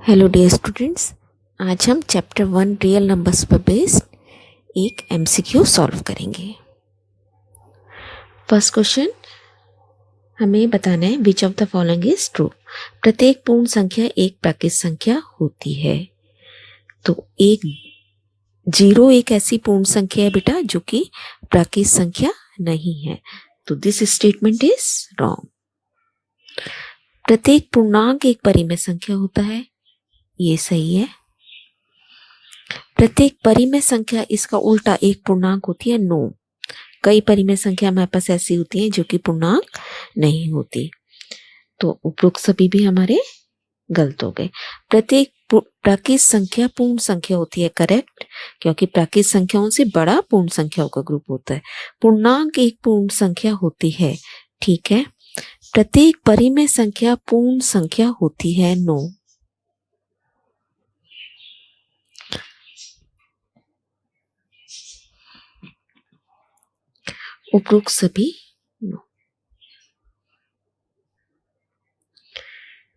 Hello dear students, आज हम chapter 1 real numbers पर बेस्ड एक एमसीक्यू सॉल्व करेंगे। फर्स्ट क्वेश्चन हमें बताना है which of the following is true. प्रत्येक पूर्ण संख्या एक प्राकृत संख्या होती है। तो एक जीरो एक ऐसी पूर्ण संख्या है बेटा जो कि प्राकृत संख्या नहीं है, तो दिस स्टेटमेंट इज रॉन्ग। प्रत्येक पूर्णांक एक परिमेय संख्या होता है, ये सही है। प्रत्येक परिमेय संख्या इसका उल्टा एक पूर्णांक होती है, नो। कई परिमेय संख्या हमारे पास ऐसी होती हैं जो कि पूर्णांक नहीं होती, तो उपरोक्त सभी भी हमारे गलत हो गए। प्रत्येक प्राकृत संख्या पूर्ण संख्या होती है, करेक्ट, क्योंकि प्राकृत संख्याओं से बड़ा पूर्ण संख्याओं का ग्रुप होता है। पूर्णांक एक पूर्ण संख्या होती है, ठीक है। प्रत्येक परिमेय संख्या पूर्ण संख्या होती है, नो। उपरोक्त सभी नो।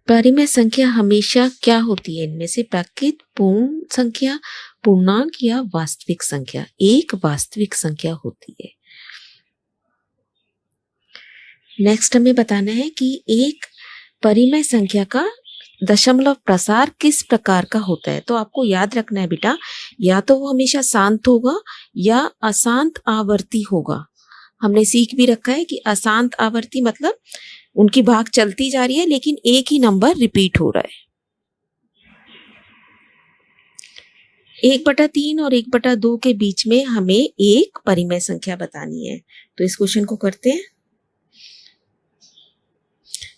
परिमेय संख्या हमेशा क्या होती है इनमें से? प्राकृत, पूर्ण संख्या, पूर्णांक या वास्तविक संख्या। एक वास्तविक संख्या होती है। नेक्स्ट हमें बताना है कि एक परिमेय संख्या का दशमलव प्रसार किस प्रकार का होता है। तो आपको याद रखना है बेटा, या तो वो हमेशा शांत होगा या अशांत आवर्ती होगा। हमने सीख भी रखा है कि अशांत आवर्ती मतलब उनकी भाग चलती जा रही है लेकिन एक ही नंबर रिपीट हो रहा है। 1/3 और 1/2 के बीच में हमें एक परिमेय संख्या बतानी है। तो इस क्वेश्चन को करते हैं।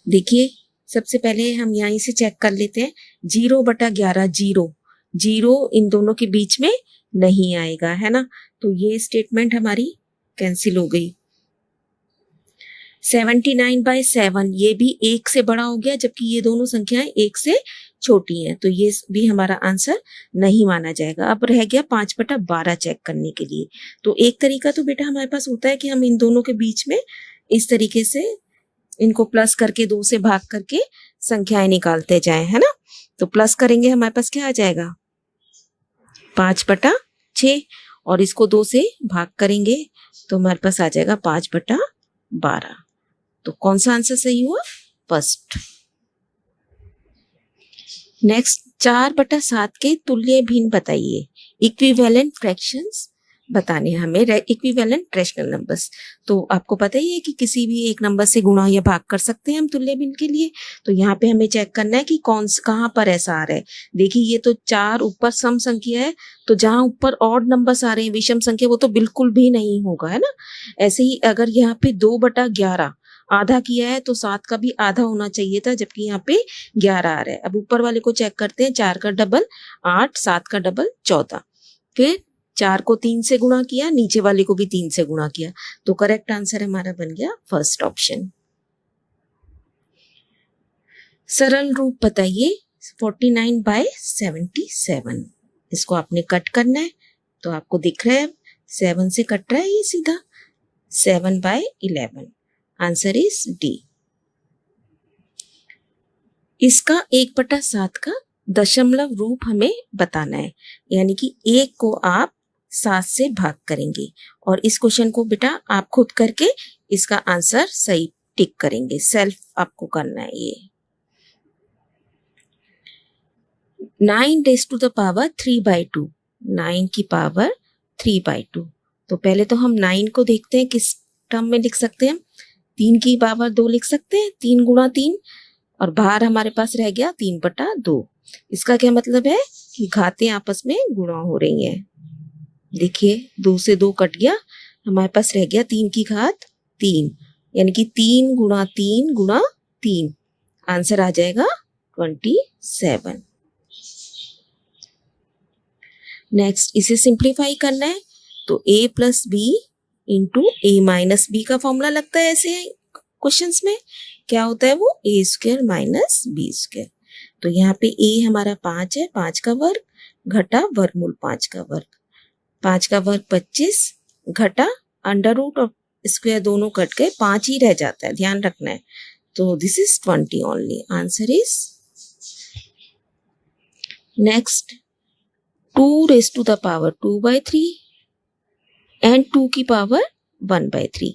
देखिए, सबसे पहले हम यहीं से चेक कर लेते हैं। 0/11 जीरो, जीरो इन दोनों के बीच में नहीं आएगा, है ना। तो ये स्टेटमेंट हमारी कैंसिल हो गई। 79/7 ये भी एक से बड़ा हो गया, जबकि ये दोनों संख्याएं एक से छोटी हैं, तो ये भी हमारा आंसर नहीं माना जाएगा। अब रह गया 5/12 चेक करने के लिए। तो एक तरीका तो बेटा हमारे पास होता है कि हम इन दोनों के बीच में इस तरीके से इनको प्लस करके 2 से भाग करके संख्याएं निकालते जाएं, है ना। तो प्लस करेंगे हमारे पास क्या आ जाएगा? 5/6, और इसको 2 से भाग करेंगे तो हमारे पास आ जाएगा 5/12। तो कौन सा आंसर सही हुआ? फर्स्ट। नेक्स्ट, 4/7 के तुल्य भिन्न बताइए। इक्विवेलेंट फ्रैक्शंस बताने हैं हमें, इक्विवेलेंट रैशनल नंबर्स। तो आपको पता ही है कि किसी भी एक नंबर से गुणा या भाग कर सकते हैं हम तुल्य भिन्न के लिए। तो यहाँ पे हमें चेक करना है कि कहाँ पर ऐसा आ रहा है। देखिए, ये तो 4 ऊपर सम संख्या है, तो जहां ऊपर ऑड नंबर्स आ रहे हैं विषम संख्या, वो तो बिल्कुल भी नहीं होगा, है ना। ऐसे ही अगर यहाँ पे 2/11 आधा किया है तो 7 का भी आधा होना चाहिए था, जबकि यहाँ पे 11 आ रहा है। अब ऊपर वाले को चेक करते हैं। 4 का डबल 8, 7 का डबल 14। फिर 4 को 3 से गुणा किया, नीचे वाले को भी 3 से गुणा किया, तो करेक्ट आंसर हमारा बन गया फर्स्ट ऑप्शन। सरल रूप बताइए 49/77। इसको आपने कट करना है, तो आपको दिख रहा है 7 से कट रहा है ये सीधा, 7/11। Answer is D. इसका 1/7 का दशमलव रूप हमें बताना है, यानी कि 1 को आप 7 से भाग करेंगे, और इस क्वेश्चन को बेटा आप खुद करके इसका आंसर सही टिक करेंगे। सेल्फ आपको करना है ये। 9^3/2, 9 की पावर 3/2। तो पहले तो हम 9 को देखते हैं किस टर्म में लिख सकते हैं। 3 की पावर 2 लिख सकते हैं, 3 × 3, और बाहर हमारे पास रह गया 3/2। इसका क्या मतलब है कि घातें आपस में गुणा हो रही हैं। देखिए, 2 से 2 कट गया, हमारे पास रह गया 3 की घात 3, यानी कि 3 × 3 × 3। आंसर आ जाएगा 27। नेक्स्ट, इसे सिंप्लीफाई करना है, तो a + b × a - b का फॉर्मूला लगता है ऐसे क्वेश्चंस में। क्या होता है वो? a² - b²। तो यहाँ पे a हमारा 5 है, 5 का वर्ग घटा वर्गमूल 5 का वर्ग, 5 का वर्ग 25 घटा अंडर रूट और स्क्वायर दोनों कट गए, 5 ही रह जाता है, ध्यान रखना है। तो this is 20 only. Answer is next 2 raise to the power 2/3 and 2 की पावर 1/3।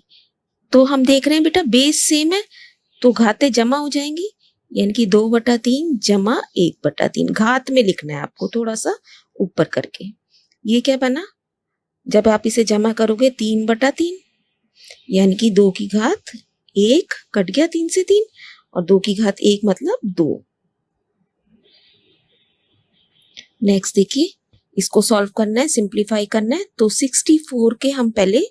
तो हम देख रहे हैं बेटा बेस सेम है तो घातें जमा हो जाएंगी, यानी कि 2/3 जमा 1/3। घात में लिखना है आपको थोड़ा सा ऊपर करके। ये क्या बना, जब आप इसे जमा करोगे 3/3, यानी कि 2 की घात 1 कट गया 3 से 3 और 2 की घात 1 मतलब 2। नेक्स्ट देखिए, इसको सॉल्व करना है, सिंप्लीफाई करना है। तो 64 के हम पहले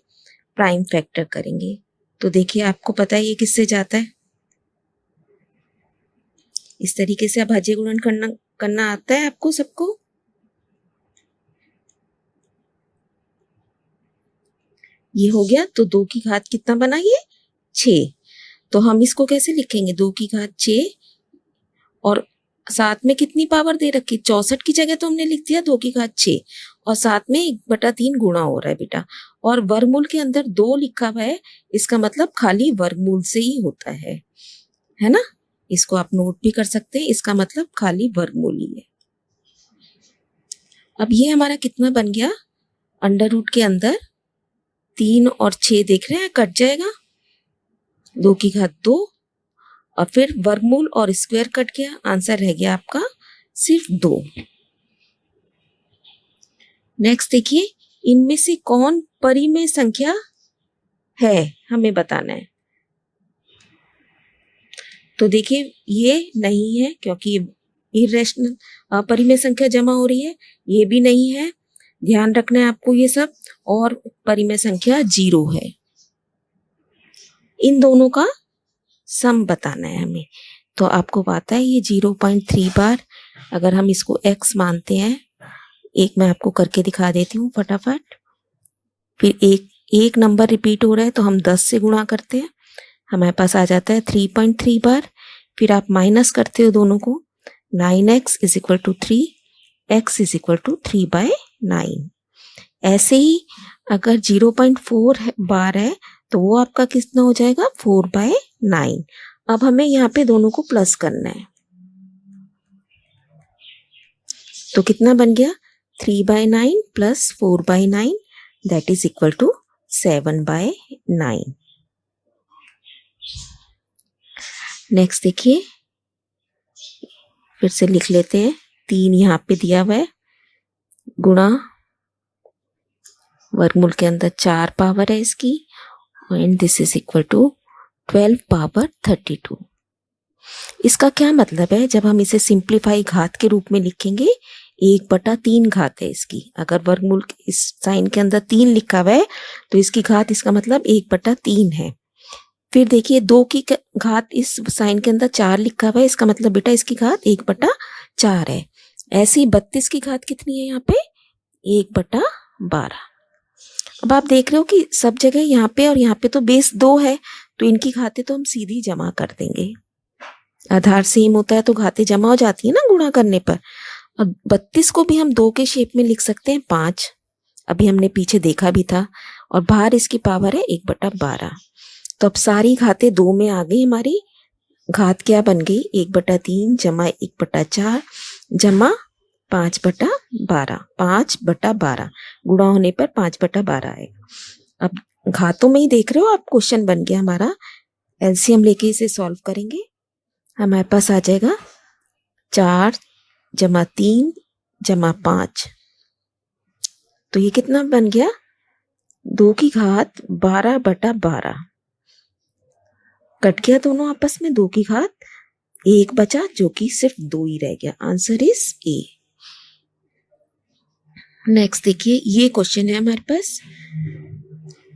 प्राइम फैक्टर करेंगे। तो देखिए आपको पता है ये किससे जाता है, इस तरीके से अभाज्य गुणन करना आता है आपको सबको। ये हो गया, तो 2 की घात कितना बना ये 6। तो हम इसको कैसे लिखेंगे, 2 की घात 6 और साथ में कितनी पावर दे रखी, 64 की जगह तो हमने लिख दिया 2 की घात 6 और साथ में 1/3 गुणा हो रहा है बेटा। और वर्गमूल के अंदर 2 लिखा हुआ है, इसका मतलब खाली वर्गमूल से ही होता है ना। इसको आप नोट भी कर सकते हैं, इसका मतलब खाली वर्गमूल ही है। अब ये हमारा कितना बन गया, अंडर रूट के अंदर 3 और 6 देख रहे हैं कट जाएगा, 2 की घात 2 और फिर वर्गमूल और स्क्वायर कट गया, आंसर रह गया आपका सिर्फ 2। नेक्स्ट देखिए, इनमें से कौन परिमेय संख्या है हमें बताना है। तो देखिए ये नहीं है क्योंकि इरेशनल अपरिमेय संख्या जमा हो रही है, ये भी नहीं है, ध्यान रखना है आपको ये सब। और परिमेय संख्या 0 है, इन दोनों का सम बताना है हमें। तो आपको पता है ये 0.3 बार, अगर हम इसको x मानते हैं, एक मैं आपको करके दिखा देती हूँ फटाफट। फिर एक नंबर रिपीट हो रहा है तो हम 10 से गुणा करते हैं, हमारे पास आ जाता है 3.3 बार। फिर आप माइनस करते हो दोनों को, 9x is equal to 3, x is equal to 3/9। ऐसे ही अगर 0.4 बार है तो वो आपका कितना हो जाएगा 4/9। अब हमें यहाँ पे दोनों को प्लस करना है, तो कितना बन गया 3/9 plus 4/9 that is equal to 7/9। Next देखिए, फिर से लिख लेते हैं, 3 यहाँ पे दिया हुआ है गुणा वर्गमूल के अंदर 4 पावर है इसकी, and this is equal to 12/32। इसका क्या मतलब है, जब हम इसे सिंप्लीफाई घात के रूप में लिखेंगे 1/3 घात है इसकी। अगर वर्गमूल इस साइन के अंदर 3 लिखा हुआ है तो इसकी घात, इसका मतलब 1/3 है। फिर देखिए 2 की घात इस साइन के अंदर 4 लिखा हुआ है, इसका मतलब बेटा इसकी घात 1/4 है। ऐसे ही 32 की घात कितनी है यहाँ पे 1/12। अब आप देख रहे हो कि सब जगह यहाँ पे और यहाँ पे तो बेस 2 है, तो इनकी घातें तो हम सीधी जमा कर देंगे। आधार सेम होता है तो घातें जमा हो जाती है ना गुणा करने पर। अब 32 को भी हम 2 के शेप में लिख सकते हैं 5, अभी हमने पीछे देखा भी था, और बाहर इसकी पावर है 1/12। तो अब सारी घातें 2 में आ गई हमारी। घात क्या बन गई 1/3 जमा 1/4 जमा 5/12, 5/12 गुणा होने पर 5/12 आएगा। अब घातों में ही देख रहे हो आप, क्वेश्चन बन गया हमारा। एलसीएम लेके इसे सॉल्व करेंगे, हमारे पास आ जाएगा 4 जमा 3 जमा 5। तो ये कितना बन गया 2 की घात 12/12। कट गया दोनों आपस में, 2 की घात 1 बचा जो कि सिर्फ 2 ही रह गया। Answer is a. नेक्स्ट देखिए, ये क्वेश्चन है हमारे पास,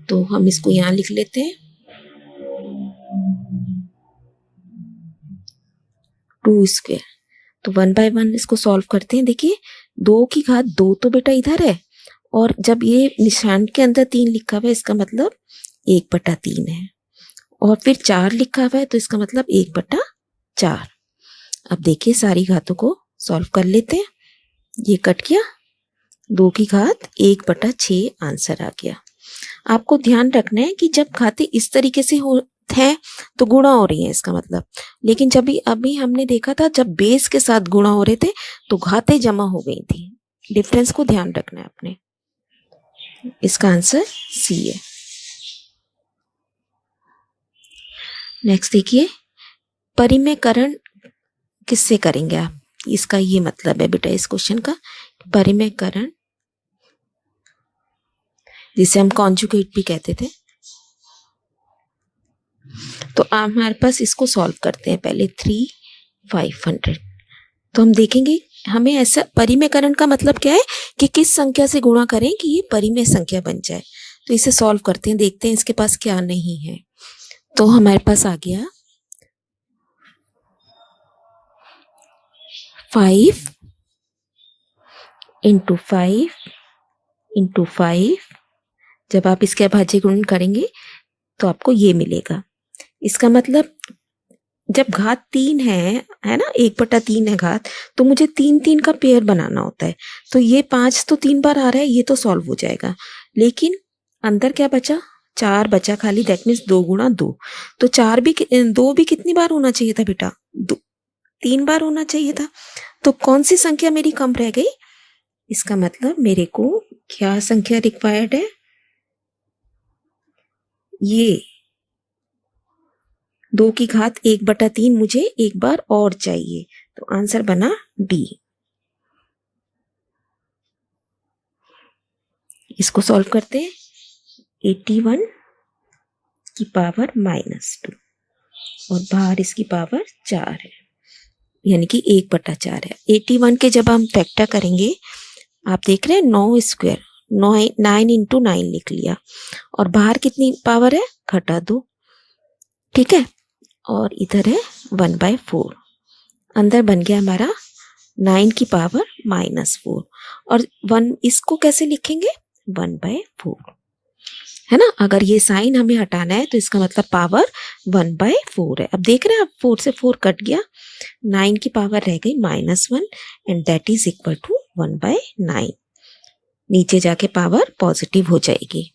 तो हम इसको यहां लिख लेते हैं 2²। तो 1 बाय 1 इसको सॉल्व करते हैं। देखिए 2 की घात 2 तो बेटा इधर है, और जब ये निशान के अंदर 3 लिखा हुआ है इसका मतलब 1/3 है, और फिर 4 लिखा हुआ है तो इसका मतलब 1/4। अब देखिए सारी घातों को सॉल्व कर लेते हैं। ये कट गया, 2 की घात 1/6 आंसर आ गया। आपको ध्यान रखना है कि जब घातें इस तरीके से हो है तो गुणा हो रही है इसका मतलब। लेकिन जब अभी हमने देखा था जब बेस के साथ गुणा हो रहे थे तो घातें जमा हो गई थी। डिफरेंस को ध्यान रखना है अपने। इसका आंसर सी है। नेक्स्ट देखिए, परिमेयकरण किससे करेंगे आप? इसका ये मतलब है बेटा इस क्वेश्चन का, परिमेयकरण जिसे हम कॉन्जुगेट भी कहते थे। तो आप हमारे पास इसको सॉल्व करते हैं पहले 3/500। तो हम देखेंगे हमें ऐसा परिमेयकरण का मतलब क्या है कि किस संख्या से गुणा करें कि ये परिमेय संख्या बन जाए। तो इसे सॉल्व करते हैं, देखते हैं इसके पास क्या नहीं है। तो हमारे पास आ गया 5 × 5 × 5। जब आप इसके अभाज्य गुणन करेंगे तो आपको ये मिलेगा। इसका मतलब जब घात 3 है ना, 1/3 है घात, तो मुझे 3 का पेयर बनाना होता है। तो ये 5 तो 3 बार आ रहा है, ये तो सॉल्व हो जाएगा। लेकिन अंदर क्या बचा? 4 बचा खाली, दैट मीन्स 2 × 2। तो 2 भी कितनी बार होना चाहिए था बेटा? 3 बार होना चाहिए था। तो कौन सी संख्या मेरी कम रह गई? इसका मतलब मेरे को क्या संख्या रिक्वायर्ड है? ये 2 की घात 1/3 मुझे एक बार और चाहिए। तो आंसर बना डी। इसको सॉल्व करते हैं। 81 की पावर -2 और बाहर इसकी पावर 4 है, यानी कि 1/4 है। 81 के जब हम फैक्टर करेंगे, आप देख रहे हैं 9 स्क्वायर, 9 × 9 लिख लिया, और बाहर कितनी पावर है? घटा 2, ठीक है। और इधर है 1/4। अंदर बन गया हमारा 9 की पावर -4, और 1 इसको कैसे लिखेंगे? 1/4, है ना। अगर ये साइन हमें हटाना है तो इसका मतलब पावर 1/4 है। अब देख रहे हैं आप, 4 से 4 कट गया, 9 की पावर रह गई -1 and that is equal to 1/9। नीचे जाके पावर पॉजिटिव हो जाएगी।